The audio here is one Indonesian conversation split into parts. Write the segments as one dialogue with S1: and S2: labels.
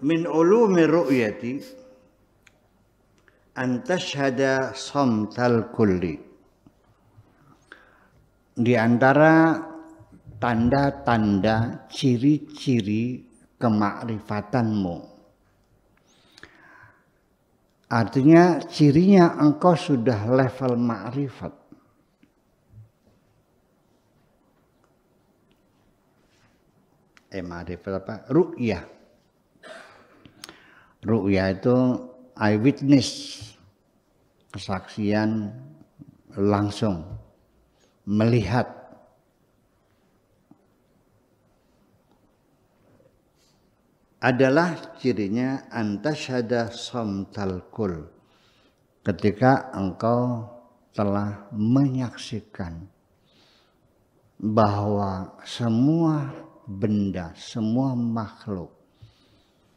S1: min ulumi ru'yati an tashhada samtal kulli. Di antara tanda-tanda ciri-ciri kemakrifatanmu, artinya cirinya engkau sudah level makrifat. Makrifat apa? Ru'yah. Ru'yah itu eyewitness, kesaksian langsung, melihat. Adalah cirinya antasyhada samtal kul, ketika engkau telah menyaksikan bahwa semua benda, semua makhluk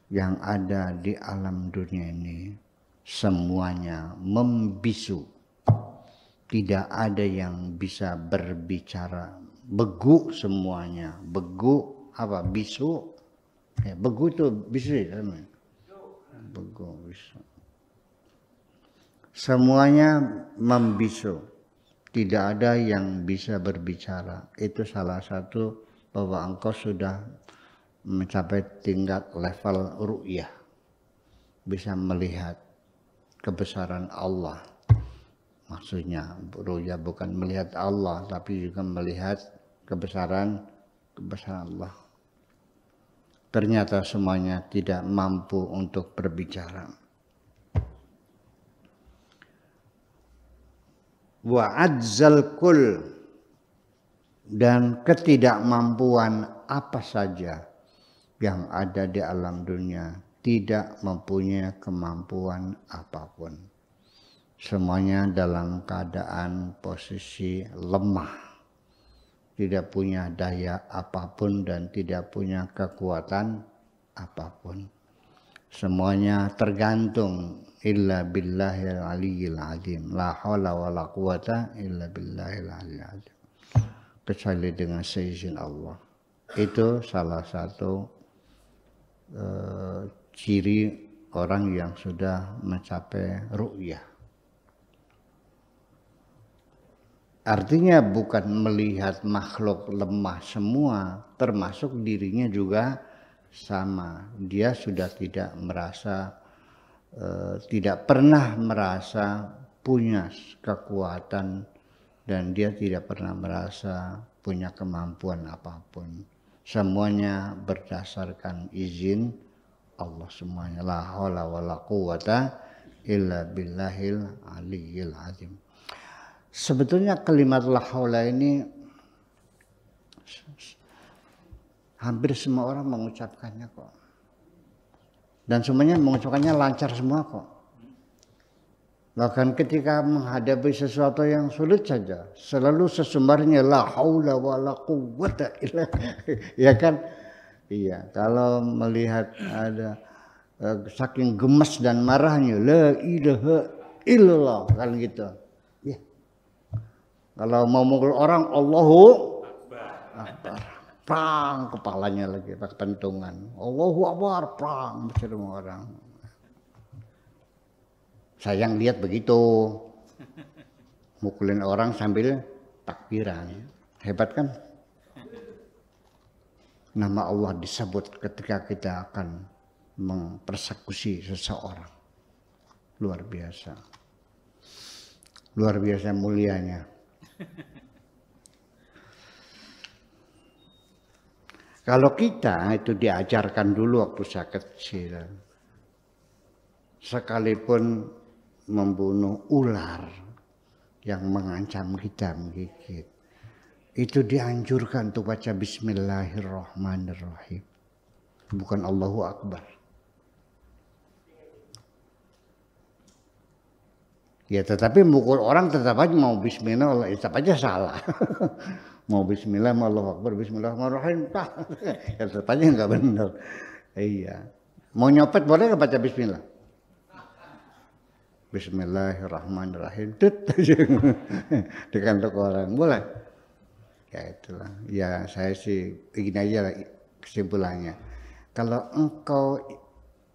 S1: yang ada di alam dunia ini semuanya membisu. Tidak ada yang bisa berbicara, begu semuanya. Begu apa? Bisu. Ya, begu itu bisu ya, begu bisu. Semuanya membisu. Tidak ada yang bisa berbicara. Itu salah satu bahwa engkau sudah mencapai tingkat level ru'yah. Bisa melihat kebesaran Allah. Maksudnya ru'yah bukan melihat Allah, tapi juga melihat kebesaran Allah. Ternyata semuanya tidak mampu untuk berbicara. Wa adzal kul, dan ketidakmampuan apa saja yang ada di alam dunia tidak mempunyai kemampuan apapun. Semuanya dalam keadaan posisi lemah. Tidak punya daya apapun dan tidak punya kekuatan apapun. Semuanya tergantung illa billahil aliyyil azim. La haula wa la quwata illa billahil aliyyil azim. Kecuali dengan seizin Allah. Itu salah satu ciri orang yang sudah mencapai ru'yah. Artinya bukan melihat makhluk lemah semua, termasuk dirinya juga sama. Dia sudah tidak merasa, tidak pernah merasa punya kekuatan, dan dia tidak pernah merasa punya kemampuan apapun. Semuanya berdasarkan izin Allah semuanya. La haula wa la quwata illa billahil aliyyil azim. Sebetulnya kalimat la haula ini hampir semua orang mengucapkannya kok. Dan semuanya mengucapkannya lancar semua kok. Bahkan ketika menghadapi sesuatu yang sulit saja, selalu sesumbarnya la haula wa la quwwata illa. Ya kan? Iya, kalau melihat ada saking gemes dan marahnya la ilaha illallah kan gitu. Ya. Kalau mau mukul orang Allahu Akbar. Prang kepalanya lagi pakai pentungan. Allahu Akbar, prang semua orang. Saya yang lihat begitu. Mukulin orang sambil takbiran. Hebat kan? Nama Allah disebut ketika kita akan mempersekusi seseorang. Luar biasa. Luar biasa mulianya. Kalau kita itu diajarkan dulu waktu saya kecil. Sekalipun membunuh ular yang mengancam kita menggigit, itu dianjurkan untuk baca Bismillahirrahmanirrahim, bukan Allahu Akbar. Ya tetapi mukul orang tetap aja mau Bismillah, tetap aja salah. Mau Bismillah, mau Allahu Akbar, Bismillahirrahmanirrahim, ya tetap aja nggak benar. Iya. Mau nyopet boleh nggak baca Bismillah? Bismillahirrahmanirrahim. Di kantor orang boleh. Ya itulah. Ya saya sih begini aja lah kesimpulannya. Kalau engkau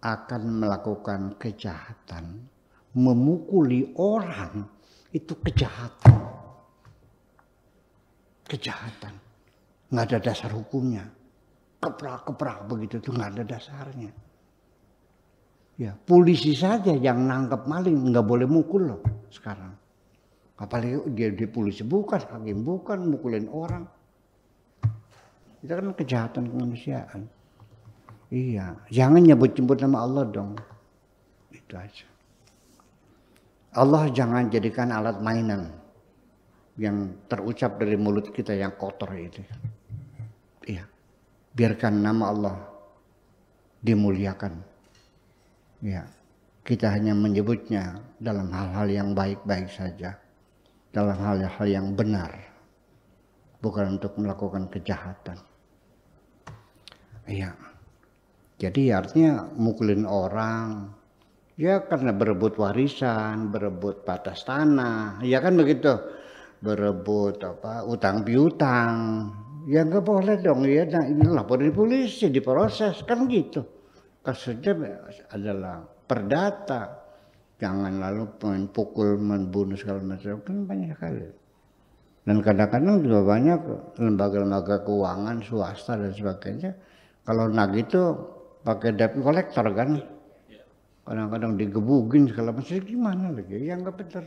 S1: akan melakukan kejahatan, memukuli orang, itu kejahatan. Kejahatan. Nggak ada dasar hukumnya. Keprak-keprak begitu tuh nggak ada dasarnya. Ya, polisi saja yang nangkep maling nggak boleh mukul loh sekarang. Apalagi dia polisi bukan, hakim bukan, mukulin orang. Itu kan kejahatan kemanusiaan. Iya, jangan nyebut-nyebut nama Allah dong. Itu aja. Allah jangan jadikan alat mainan yang terucap dari mulut kita yang kotor itu. Iya, biarkan nama Allah dimuliakan. Ya, kita hanya menyebutnya dalam hal-hal yang baik-baik saja, dalam hal-hal yang benar, bukan untuk melakukan kejahatan. Iya, jadi artinya mukulin orang, ya karena berebut warisan, berebut batas tanah, ya kan begitu, berebut utang piutang, ya nggak boleh dong ya. Nah ini laporin polisi, diproses kan gitu. Kasusnya adalah perdata, jangan lalu pukul, membunuh segala macam, kan banyak sekali. Dan kadang-kadang juga banyak lembaga-lembaga keuangan swasta dan sebagainya, kalau nagih itu pakai debt collector kan, kadang-kadang digebugin segala macam, gimana lagi? Ya nggak benar.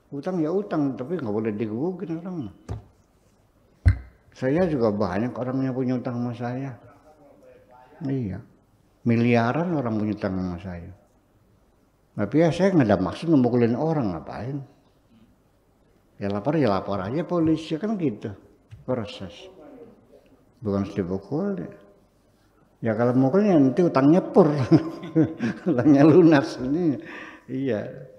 S1: Utang ya utang, tapi nggak boleh digebugin orang. Saya juga banyak orang yang punya utang sama saya. Iya. Miliaran orang punya utang sama saya. Tapi ya saya nggak ada maksud ngemukulin orang, ngapain? Ya lapor aja polisi kan gitu proses. Bukan dipukul. Ya kalau mukulnya nanti utangnya pur, utangnya lunas ini. Iya.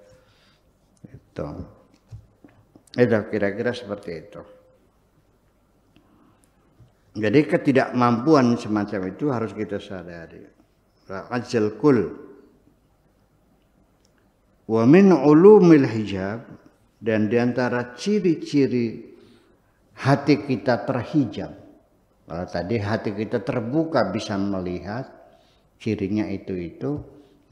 S1: Itu kira-kira seperti itu. Jadi ketidakmampuan semacam itu harus kita sadari. Ajal kul wa min ulumil hijab, dan diantara ciri-ciri hati kita terhijab. Kalau tadi hati kita terbuka bisa melihat cirinya itu.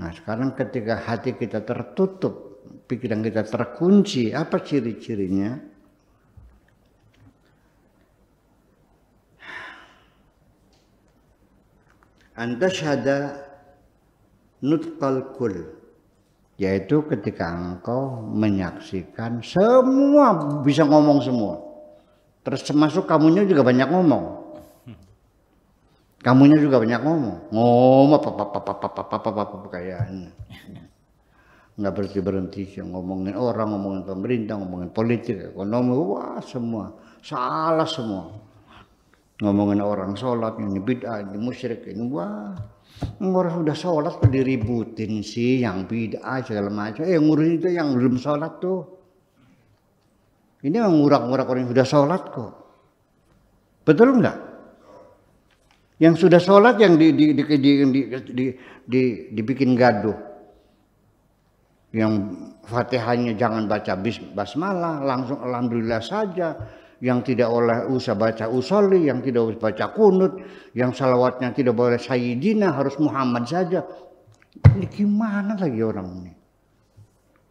S1: Nah sekarang ketika hati kita tertutup, pikiran kita terkunci, apa ciri-cirinya? Antasyhada nutqal kul, yaitu ketika engkau menyaksikan semua, bisa ngomong semua, terus termasuk kamunya juga banyak ngomong, apa kayaknya nggak berhenti ngomongin orang, ngomongin pemerintah, ngomongin politik, ekonomi, wah semua salah semua. Ngomongin orang sholat, ini bid'ah, ini musyrik, ini wah. Orang sudah sholat kok diributin sih, yang bid'ah segala macam. Ngurusin itu yang belum sholat tuh. Ini ngurak-ngurak orang yang sudah sholat kok. Betul enggak? Yang sudah sholat yang dibikin gaduh. Yang Fatihahnya jangan baca basmalah, langsung alhamdulillah saja. Yang tidak usah baca usolli, yang tidak usah baca kunut, yang salawatnya tidak boleh sayyidina, harus Muhammad saja. Ini gimana lagi orang ini?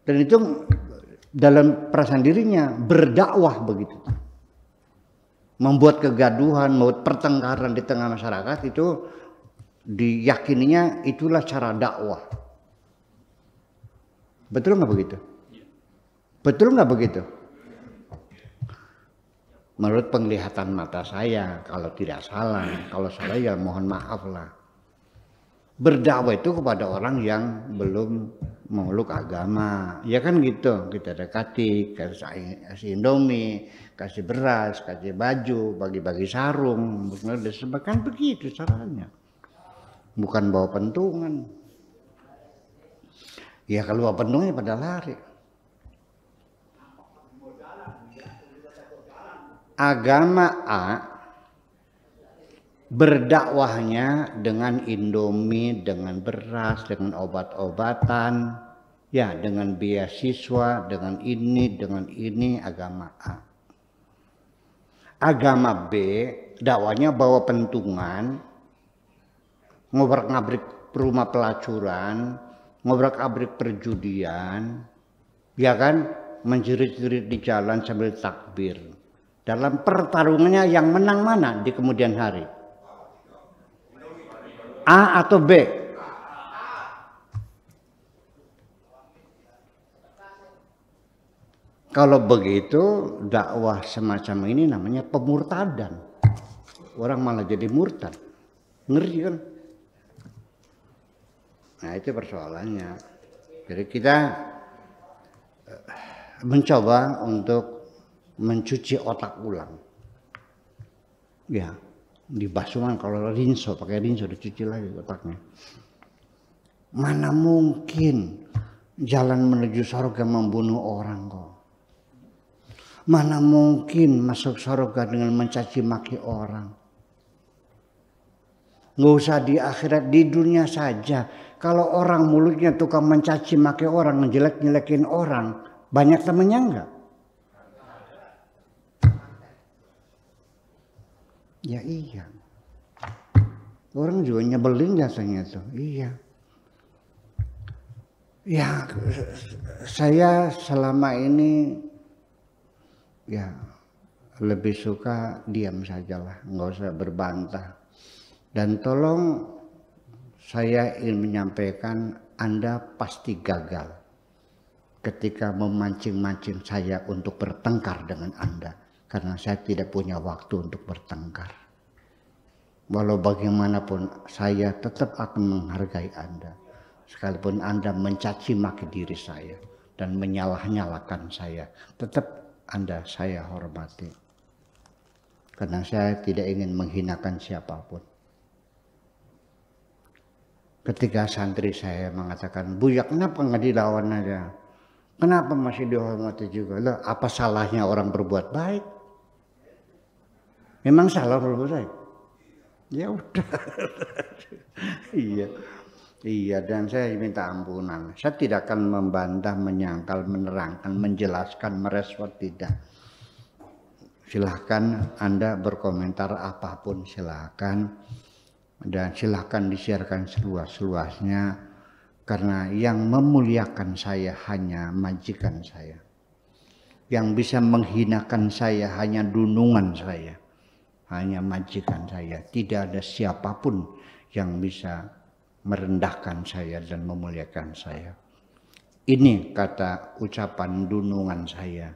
S1: Dan itu dalam perasaan dirinya berdakwah begitu. Membuat kegaduhan, membuat pertengkaran di tengah masyarakat, itu diyakininya itulah cara dakwah. Betul nggak begitu? Betul nggak begitu? Menurut penglihatan mata saya, kalau tidak salah, kalau salah ya mohon maaf lah. Berdakwah itu kepada orang yang belum memeluk agama, ya kan gitu. Kita dekati, kasih Indomie, kasih beras, kasih baju, bagi-bagi sarung, kan begitu caranya. Bukan bawa pentungan. Ya kalau bawa pentungan pada lari. Agama A berdakwahnya dengan Indomie, dengan beras, dengan obat-obatan, ya dengan beasiswa, dengan ini agama A. Agama B dakwahnya bawa pentungan, ngobrak-ngabrik rumah pelacuran, ngobrak-abrik perjudian, ya kan, menjerit-jerit di jalan sambil takbir. Dalam pertarungannya yang menang mana di kemudian hari? A atau B? Kalau begitu dakwah semacam ini namanya pemurtadan. Orang malah jadi murtad. Ngeri kan? Nah itu persoalannya. Jadi kita mencoba untuk mencuci otak ulang. Ya, dibasuh kalau rinso, pakai rinso dicuci lagi otaknya. Mana mungkin jalan menuju surga membunuh orang kok. Mana mungkin masuk surga dengan mencaci maki orang. Nggak usah di akhirat, di dunia saja. Kalau orang mulutnya tukang mencaci maki orang, ngejelek-jelekin orang, banyak temennya enggak? Ya iya. Orang juga nyebelin jasanya tuh. Iya. Ya saya selama ini ya lebih suka diam sajalah, nggak usah berbantah. Dan tolong saya ingin menyampaikan Anda pasti gagal ketika memancing-mancing saya untuk bertengkar dengan Anda. Karena saya tidak punya waktu untuk bertengkar. Walau bagaimanapun saya tetap akan menghargai Anda. Sekalipun Anda mencaci maki diri saya dan menyalah-nyalakan saya, tetap Anda saya hormati. Karena saya tidak ingin menghinakan siapapun. Ketika santri saya mengatakan, Buya kenapa nggak dilawan aja? Kenapa masih dihormati juga? Lah, apa salahnya orang berbuat baik? Memang salah berbuat baik? Ya udah. Iya. Iya, dan saya minta ampunan. Saya tidak akan membantah, menyangkal, menerangkan, menjelaskan, merespon, tidak. Silahkan Anda berkomentar apapun, silahkan. Dan silahkan disiarkan seluas-luasnya. Karena yang memuliakan saya hanya majikan saya. Yang bisa menghinakan saya hanya dunungan saya. Hanya majikan saya. Tidak ada siapapun yang bisa merendahkan saya dan memuliakan saya. Ini kata ucapan dunungan saya.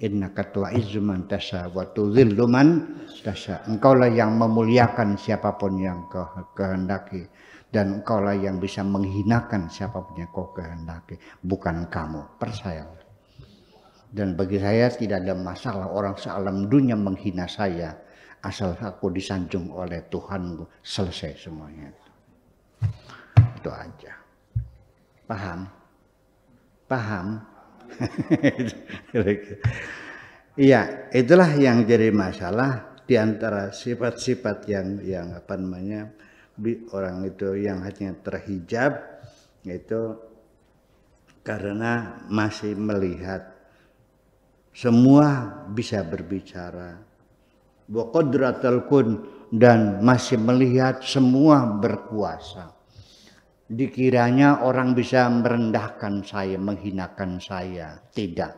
S1: Innaka tu'izzu man tasha wa tudhillu man tasha. Engkaulah yang memuliakan siapapun yang kau kehendaki. Dan engkaulah yang bisa menghinakan siapapun yang kau kehendaki. Bukan kamu. Percayalah. Dan bagi saya tidak ada masalah orang sealam dunia menghina saya. Asal aku disanjung oleh Tuhanku, selesai semuanya. Itu aja. Paham? Paham? Iya, itulah yang jadi masalah di antara sifat-sifat yang apa namanya orang itu yang hanya terhijab, itu karena masih melihat semua bisa berbicara. Wa qadratul kun, dan masih melihat semua berkuasa. Dikiranya orang bisa merendahkan saya, menghinakan saya. Tidak.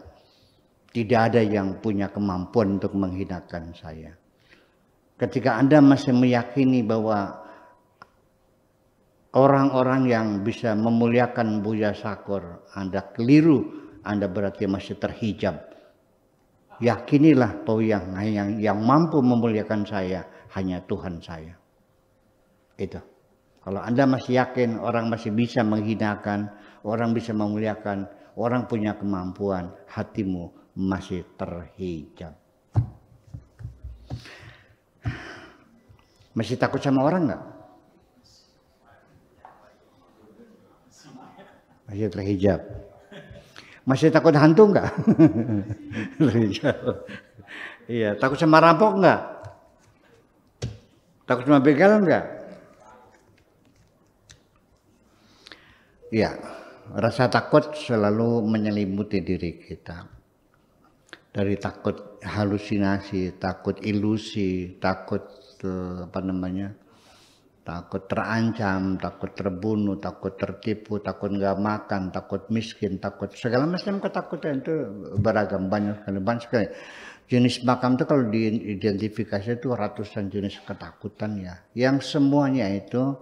S1: Tidak ada yang punya kemampuan untuk menghinakan saya. Ketika Anda masih meyakini bahwa orang-orang yang bisa memuliakan Buya Sakur, Anda keliru, Anda berarti masih terhijab. Yakinilah bahwa yang mampu memuliakan saya hanya Tuhan saya. Itu. Kalau Anda masih yakin orang masih bisa menghinakan, orang bisa memuliakan, orang punya kemampuan, hatimu masih terhijab. Masih takut sama orang enggak? Masih terhijab. Masih takut hantu enggak? Iya, takut sama rampok enggak? Takut sama begal enggak? Iya, rasa takut selalu menyelimuti diri kita. Dari takut halusinasi, takut ilusi, takut takut terancam, takut terbunuh, takut tertipu, takut nggak makan, takut miskin, takut segala macam ketakutan itu beragam, banyak sekali. Jenis makam itu kalau diidentifikasi itu ratusan jenis ketakutan ya, yang semuanya itu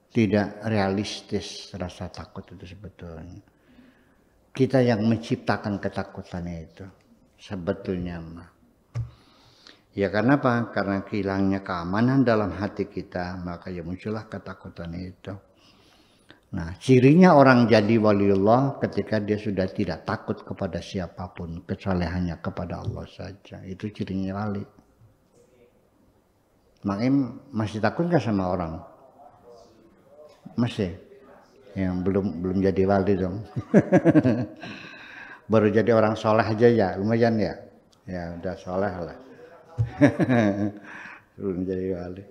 S1: tidak realistis rasa takut itu sebetulnya. Kita yang menciptakan ketakutannya itu sebetulnya mah. Ya karena apa? Karena hilangnya keamanan dalam hati kita, maka ya muncullah ketakutan itu. Nah, cirinya orang jadi waliullah ketika dia sudah tidak takut kepada siapapun kecuali hanya kepada Allah saja. Itu cirinya wali. Makanya masih takut nggak sama orang? Masih. Yang belum jadi wali dong. Baru jadi orang soleh aja ya, lumayan ya. Ya udah soleh lah. Belum jadi wali.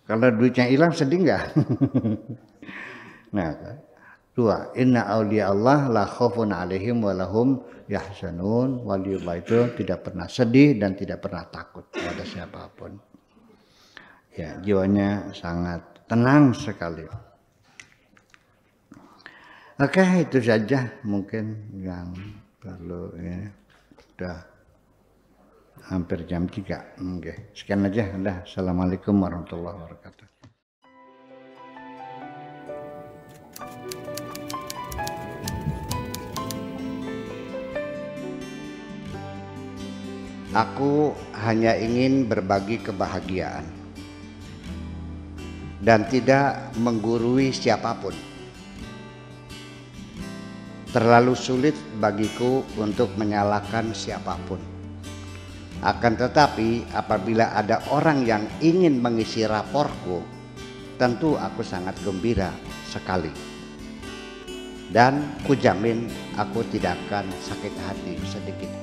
S1: Kalau duitnya hilang sedih nggak? Nah, dua, inna awliya Allah la khaufun alaihim wa lahum yahzanun. Waliullah itu tidak pernah sedih dan tidak pernah takut pada siapapun. Ya, jiwanya sangat tenang sekali. Oke, itu saja mungkin yang perlu ya. Udah hampir jam 3. Oke, sekian aja. Udah. Assalamualaikum warahmatullahi wabarakatuh. Aku hanya ingin berbagi kebahagiaan dan tidak menggurui siapapun. Terlalu sulit bagiku untuk menyalahkan siapapun. Akan tetapi apabila ada orang yang ingin mengisi raporku, tentu aku sangat gembira sekali. Dan kujamin aku tidak akan sakit hati sedikit.